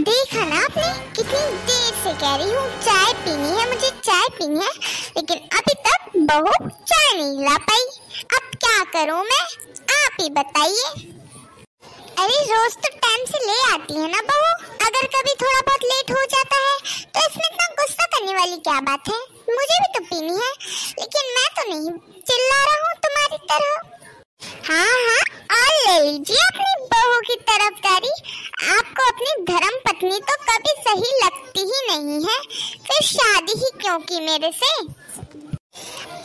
देखा ना आपने, कितनी देर से कह रही हूँ चाय पीनी है, मुझे चाय पीनी है, लेकिन अभी तक बहू चाय नहीं ला पाई। अब क्या करूँ मैं, आप ही बताइए। अरे रोज तो टाइम से ले आती है ना बहू, अगर कभी थोड़ा बहुत लेट हो जाता है तो इसमें इतना गुस्सा करने वाली क्या बात है। मुझे भी तो पीनी है, लेकिन मैं तो नहीं चिल्ला रहा हूँ तुम्हारी तरह। हाँ, और ले लीजिए अपनी बहू की तरफदारी। आपको अपनी धर्म पत्नी तो कभी सही लगती ही नहीं है, फिर शादी ही क्यों की मेरे से।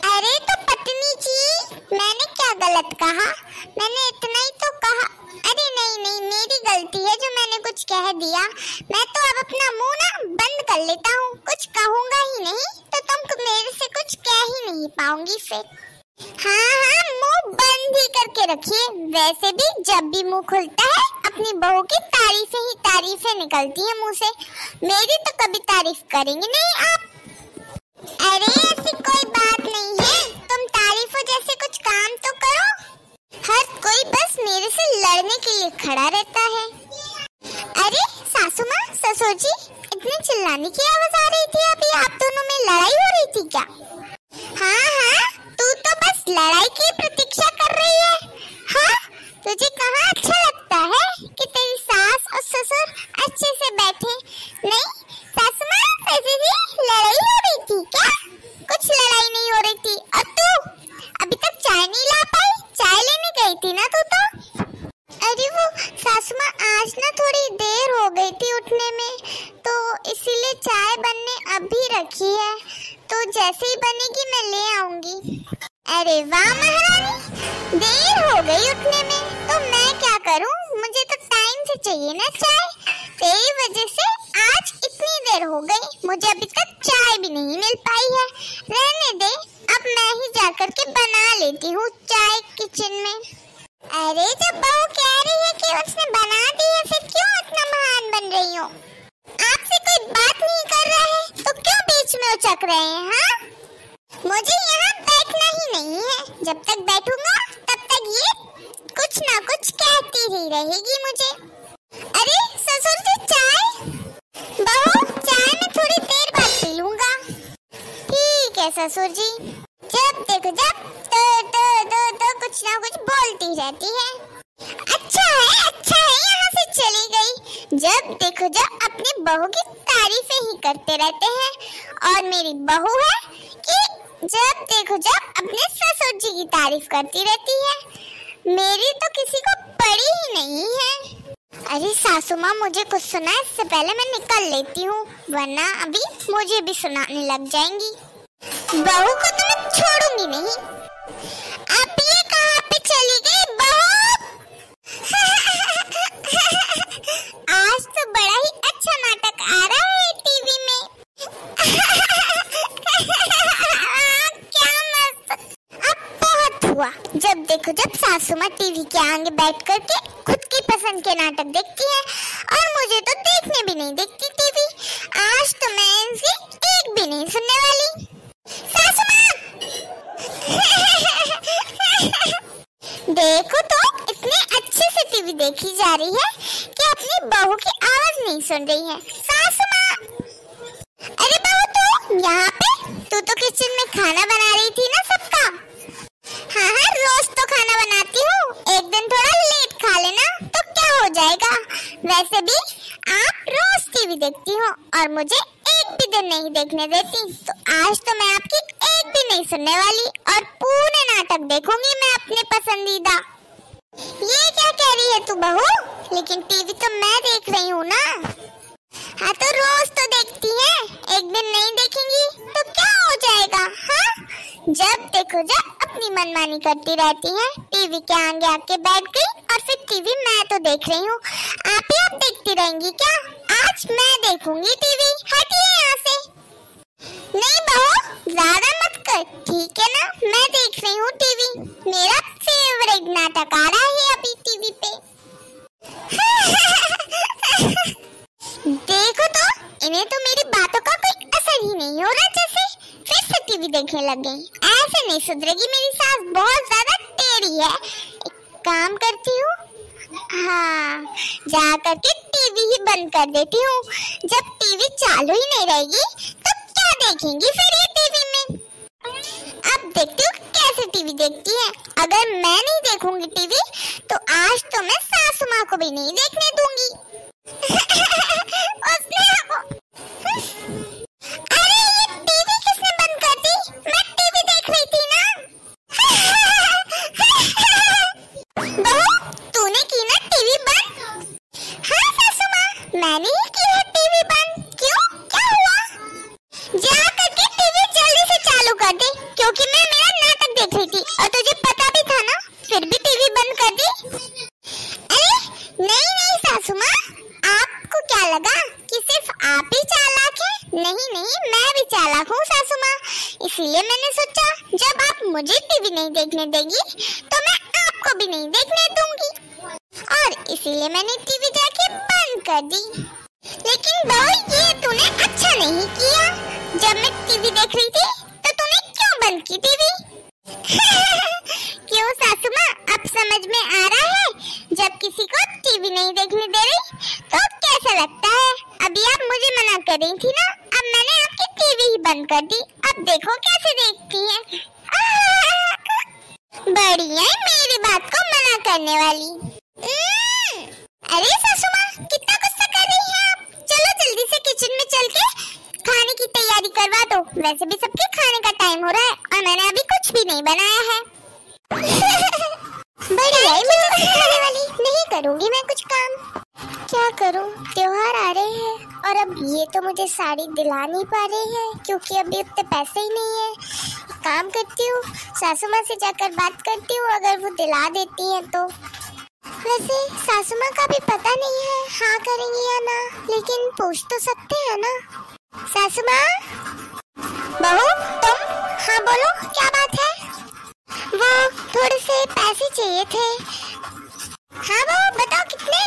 अरे तो पत्नी जी, मैंने क्या गलत कहा, मैंने इतना ही तो कहा। अरे नहीं, मेरी गलती है जो मैंने कुछ कह दिया। मैं तो अब अपना मुंह ना बंद कर लेता हूँ, कुछ कहूँगा ही नहीं तो तुम मेरे से कुछ कह ही नहीं पाऊंगी फिर। हाँ, मुंह बंद ही करके रखिए। वैसे भी जब भी मुंह खुलता है अपनी बहू की तारीफें ही तारीफें निकलती है मुंह से, मेरी तो कभी तारीफ करेंगे नहीं आप। अरे ऐसी कोई बात नहीं है, तुम तारीफों जैसे कुछ काम तो करो। हर कोई बस मेरे से लड़ने के लिए खड़ा रहता है। अरे सासू माँ, ससुर जी, इतने चिल्लाने की आवाज आ रही थी, अभी आप दोनों में लड़ाई हो रही थी क्या? हाँ, तू तो बस लड़ाई की प्रतीक्षा कर रही है। हाँ, तुझे कहाँ अच्छा लगता है कि तेरी सास और ससुर अच्छे से बैठे? नहीं सासू माँ, ससुर जी, लड़ाई हो रही थी क्या? कुछ लड़ाई नहीं हो रही थी। और तू अभी तक चाय नहीं ला पाई? चाय लेने गई थी ना तू तो। अरे वो सासू माँ, आज ना थोड़ी देर हो गई थी उठने में, तो इसीलिए चाय बनने अभी रखी है, तो जैसे ही बनेगी मैं ले आऊंगी। अरे वाह महारानी, देर हो गई उठने में, तो मैं क्या करूं, मुझे तो टाइम से चाहिए ना चाय। तेरी वजह से आज इतनी देर हो गई, मुझे अभी तक चाय भी नहीं मिल पाई है। रहने दे, अब मैं ही जाकर के बना लेती हूँ चाय किचन में। अरे जब बहू कह रही है कि उसने बना दी है, फिर क्यों इतना महान बन रही हो? आपसे कोई बात नहीं कर रहा है तो क्यों बीच में उचक रहे हैं? हाँ, मुझे यहाँ बैठना ही नहीं है। जब तक बैठूंगा तब तक ये कुछ ना कुछ कहती ही रहेगी मुझे। अरे ससुर जी, चाय। बहू, चाय मैं थोड़ी देर बाद पी लूंगा। ठीक है ससुर जी। जब देखो जब तो कुछ ना कुछ बोलती रहती है। अच्छा है, यहाँ से चली गई। जब देखो जब अपनी बहू की तारीफें ही करते रहते हैं, और मेरी बहू है कि जब देखो जब अपने ससुर जी की तारीफ करती रहती है। मेरी तो किसी को पड़ी ही नहीं है। अरे सासू माँ, मुझे कुछ सुना, इससे पहले मैं निकल लेती हूँ, वरना अभी मुझे भी सुनाने लग जाएंगी। बहू को तो मैं छोड़ूंगी नहीं। अब ये कहाँ पे चली गई बहू? आज तो बड़ा ही अच्छा नाटक आ रहा है टीवी में। क्या मस्त। अब बहुत हुआ, जब देखो जब सासू माँ टीवी के आगे बैठ करके खुद की पसंद के नाटक देखती है, और मुझे तो देखने भी नहीं देती टीवी। आज तो मैं इनसे एक भी नहीं सुनने वाली। सासू माँ देखो तो, इतने अच्छे से टीवी देखी जा रही है कि अपनी बहू की आवाज नहीं सुन रही है। सासू माँ, अरे बहू तू यहाँ पे, तू तो किचन में खाना बना रही थी ना सबका। हाँ, रोज तो खाना बनाती हूँ, एक दिन थोड़ा लेट खा लेना तो क्या हो जाएगा। वैसे भी आप रोज टीवी देखती हो और मुझे एक भी दिन नहीं देखने देती, तो आज तो मैं आपकी एक भी नहीं सुनने वाली और पूरे नाटक देखूंगी मैं अपने पसंदीदा। ये क्या कह रही है तू बहू? लेकिन टीवी तो मैं देख रही हूँ ना। हाँ, तो रोज तो देखती है, एक दिन नहीं देखेंगी तो क्या हो जाएगा? हाँ, जब देखो जब अपनी मनमानी करती रहती है, टीवी के आगे आके बैठ गई, और फिर टीवी मैं तो देख रही हूँ, आप ही आप देखती रहेंगी क्या? आज मैं देखूंगी टीवी, हटिए यहाँ से। नहीं बहू, ज्यादा मत कर, ठीक है ना? मैं देख रही हूँ टीवी, मेरा फेवरेट नाटक आ रहा है अभी टीवी पे। देखो तो, इन्हें तो मेरी बातों का कोई असर ही नहीं हो रहा, जैसे फिर से टीवी देखने लग गई। ऐसे नहीं सुधरेगी मेरी सास, बहुत ज्यादा टेढ़ी है। एक काम करती हूँ, हाँ, जा करके टीवी ही बंद कर देती हूँ। जब टीवी चालू ही नहीं रहेगी तो क्या देखेंगी फिर ये टीवी में। अब देखती हूँ कैसे टीवी देखती है। अगर मैं नहीं देखूंगी टीवी तो आज तो मैं सासू माँ को भी नहीं देखने दूंगी। उसने अरे ये टीवी किसने बंद कर दी? मैं टीवी देख रही थी ना। बहू, तूने की ना टीवी बंद? हाँ सासू माँ, मैंने ही की है टीवी बंद। क्यों, क्या हुआ? जा करके टीवी जल्दी से चालू कर दे, क्योंकि मैं मेरा नाटक देख रही थी और तुझे पता भी था ना, फिर भी टीवी बंद कर दी। अरे नहीं नहीं सासू माँ, आपको क्या लगा कि सिर्फ आप ही चालाक हैं? नहीं नहीं, मैं भी चालाक हूँ सासू माँ। इसीलिए मैंने सोचा जब आप मुझे टीवी नहीं देखने देंगी तो मैं आपको भी नहीं देखने दूंगी, और इसीलिए मैंने टीवी जाके बंद कर दी। लेकिन बहू, ये तूने अच्छा नहीं किया। जब मैं टीवी देख रही थी तो तूने क्यों बंद की टीवी? क्यों सासू माँ, अब समझ में आ रहा है जब किसी को टीवी नहीं देखने दे रही तो कैसा लगता है? अभी आप मुझे मना कर रही थी ना, अब मैंने आपकी टीवी ही बंद कर दी। अब देखो कैसे देखती है। बढ़िया है मेरी बात को मना करने वाली। अरे सासू माँ, कितना गुस्सा कर रही हैं आप? चलो जल्दी से किचन में चल के खाने की तैयारी करवा दो। वैसे भी सबके खाने का टाइम हो रहा है और मैंने अभी कुछ भी नहीं बनाया है। बढ़िया है मुझे खाने वाली। नहीं करूँगी मैं कुछ काम। क्या करूँ, त्योहार आ रहे हैं और अब ये तो मुझे साड़ी दिला नहीं पा रही है क्योंकि अभी उतने पैसे ही नहीं है। काम करती हूँ, सासू माँ से जाकर बात करती हूँ, अगर वो दिला देती हैं तो। वैसे सासू माँ का भी पता नहीं है हाँ करेंगी या ना, लेकिन पूछ तो सकते हैं ना। सासू माँ, बहू तुम? हाँ बोलो, क्या बात है? वो थोड़े से पैसे चाहिए थे। हाँ बहू बताओ कितने?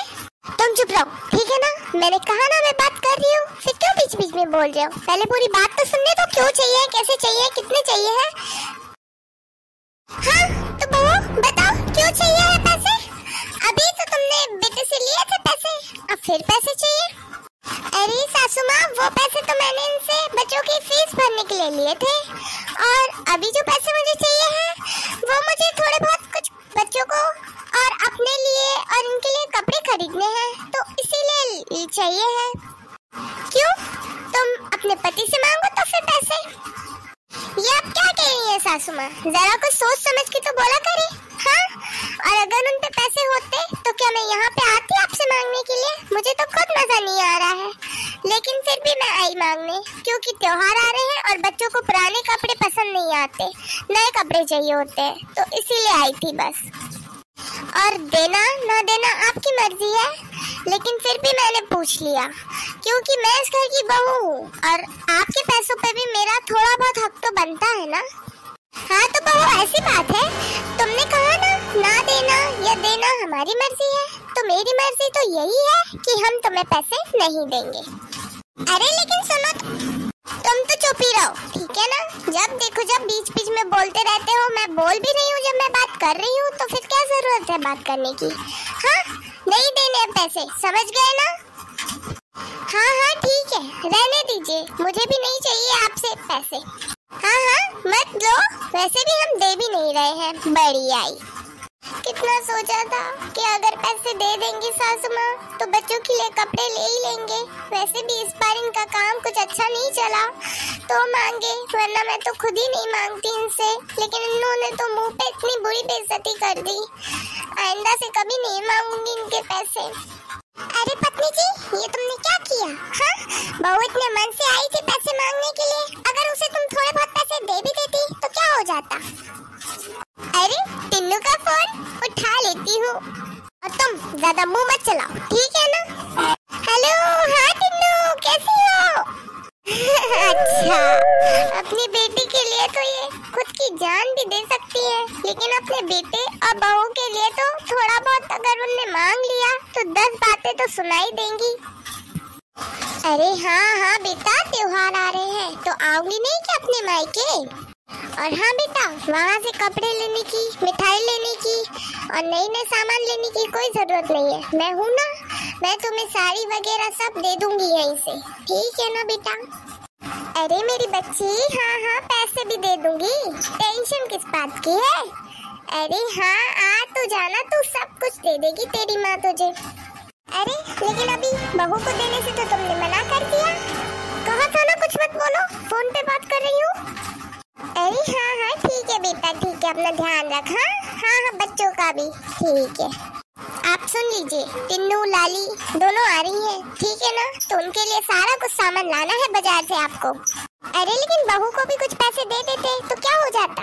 तुम चुप रहो, ठीक है ना? मैंने कहा ना मैं बात कर रही हूँ, फिर क्यों बीच बीच में बोल रहे हो? पहले पूरी बात तो सुनने दो, क्यों चाहिए, कैसे चाहिए, कितने चाहिए है? हाँ तो बहू बताओ क्यों चाहिए है पैसे? अभी तो तुमने बेटे से लिए थे पैसे, अब फिर पैसे चाहिए? अरे सासू माँ, वो पैसे तो मैंने इनसे बच्चों की फीस भरने के लिए लिए थे, और अभी जो पैसे मुझे चाहिए हैं वो मुझे थोड़े बहुत कुछ बच्चों को और अपने लिए और इनके लिए कपड़े खरीदने हैं, तो इसीलिए चाहिए है। क्यों, तुम अपने पति से मांगो तो फिर पैसे। ये आप क्या कह रही हैं सासू माँ? जरा कुछ सोच समझ के तो बोला करे। हाँ, और अगर उन पे पैसे होते तो क्या मैं यहाँ पे आती आपसे मांगने के लिए? मुझे तो खुद मजा नहीं आ रहा है, लेकिन फिर भी मैं आई मांगने, क्योंकि त्योहार आ रहे हैं और बच्चों को पुराने कपड़े पसंद नहीं आते, नए कपड़े चाहिए होते हैं, तो इसीलिए आई थी बस। और देना ना देना आपकी मर्जी है, लेकिन फिर भी मैंने पूछ लिया क्योंकि मैं इस घर की बहू हूँ और आपके पैसों पे भी मेरा थोड़ा बहुत हक तो बनता है ना। हाँ तो बहू ऐसी बात है, तुमने कहा ना देना या देना हमारी मर्जी है, तो मेरी मर्जी तो यही है कि हम तुम्हें पैसे नहीं देंगे। अरे लेकिन सुनो, तुम तो चुप ही रहो, ठीक है ना? जब देखो जब बीच बीच में बोलते रहते हो। मैं बोल भी रही हूँ जब मैं बात कर रही हूँ, तो फिर क्या जरूरत है बात करने की? हाँ, नहीं देने हैं पैसे, समझ गए ना? हाँ हाँ ठीक है, रहने दीजिए, मुझे भी नहीं चाहिए आपसे पैसे। हाँ हाँ मत लो, वैसे भी हम दे भी नहीं रहे हैं। बड़ी आई, कितना सोचा था कि अगर पैसे दे देंगी सासू माँ तो बच्चों के लिए कपड़े ले ही लेंगे। वैसे भी इस बार इनका काम कुछ अच्छा नहीं चला तो मांगे, वरना मैं तो खुद ही नहीं मांगती इनसे, लेकिन इन्होंने तो मुंह पे इतनी बुरी बेइज्जती कर दी। आइंदा से कभी नहीं मांगूंगी इनके पैसे। अरे पत्नी जी, ये तुमने क्या किया? हाँ, बहू इतने मन से आई थी पैसे मांगने के लिए, अगर उसे तुम थोड़े बहुत पैसे दे भी देती तो क्या हो जाता? अरे टिन्नू का फोन उठा लेती हूँ, और तुम ज्यादा मुंह मत चलाओ, ठीक है ना? हेलो, हाँ टिन्नू कैसी हो? अच्छा, अपनी बेटी के लिए तो ये खुद की जान भी दे सकती है, लेकिन अपने बेटे और बहू के लिए तो थोड़ा बहुत अगर उनने मांग लिया तो 10 बातें तो सुनाई देंगी। अरे हाँ हाँ बेटा, त्योहार आ रहे हैं तो आओगी नहीं क्या अपने मायके? और हाँ बेटा, वहाँ से कपड़े लेने की, मिठाई लेने की और नए नए सामान लेने की कोई जरूरत नहीं है। मैं हूँ ना, मैं तुम्हें साड़ी वगैरह सब दे दूंगी यहीं से, ठीक है ना बेटा? अरे मेरी बच्ची, हाँ हाँ पैसे भी दे दूंगी, टेंशन किस बात की है? अरे हाँ, आ तू जाना, तू सब कुछ दे देगी तेरी माँ तुझे। अरे लेकिन अभी बहू को देने से तो तुमने मना कर दिया, कहा था ना कुछ मत बोलो, फोन पे बात कर रही हूँ। अरे हाँ हाँ ठीक है बेटा, ठीक है, अपना ध्यान रख। हाँ हाँ हाँ, बच्चों का भी ठीक है। आप सुन लीजिए, टिन्नू लाली दोनों आ रही हैं, ठीक है ना? तो उनके लिए सारा कुछ सामान लाना है बाजार से आपको। अरे लेकिन बहू को भी कुछ पैसे दे देते तो क्या हो जाता?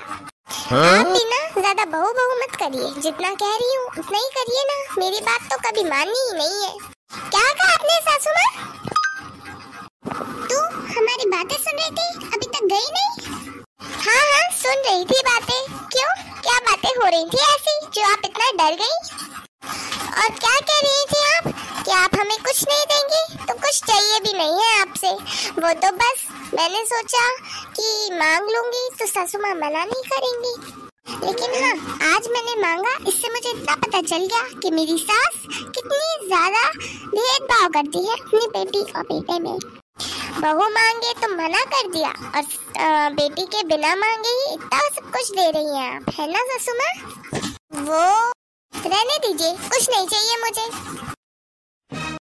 आप भी ना ज्यादा बहू बहू मत करिए, जितना कह रही हूँ उतना ही करिए ना, मेरी बात तो कभी मानी ही नहीं है। क्या कहा आपने सासू माँ? तू हमारी बातें सुन रही थी, अभी तक गई नहीं? हाँ हाँ सुन रही थी बातें। क्यों, क्या बातें हो रही थी ऐसी जो आप इतना डर गई? और क्या कह रही थी आप कि आप हमें कुछ नहीं देंगी? तो कुछ चाहिए भी नहीं है आपसे, वो तो बस मैंने सोचा कि मांग लूंगी तो सासू माँ मना नहीं करेंगी। लेकिन हाँ, आज मैंने मांगा, इससे मुझे इतना पता चल गया कि मेरी सास कितनी ज्यादा भेदभाव करती है अपनी बेटी और बेटे में। बहू मांगे तो मना कर दिया और बेटी के बिना मांगे ही इतना सब कुछ दे रही हैं आप, है ना सासू माँ? वो रहने दीजिए, कुछ नहीं चाहिए मुझे।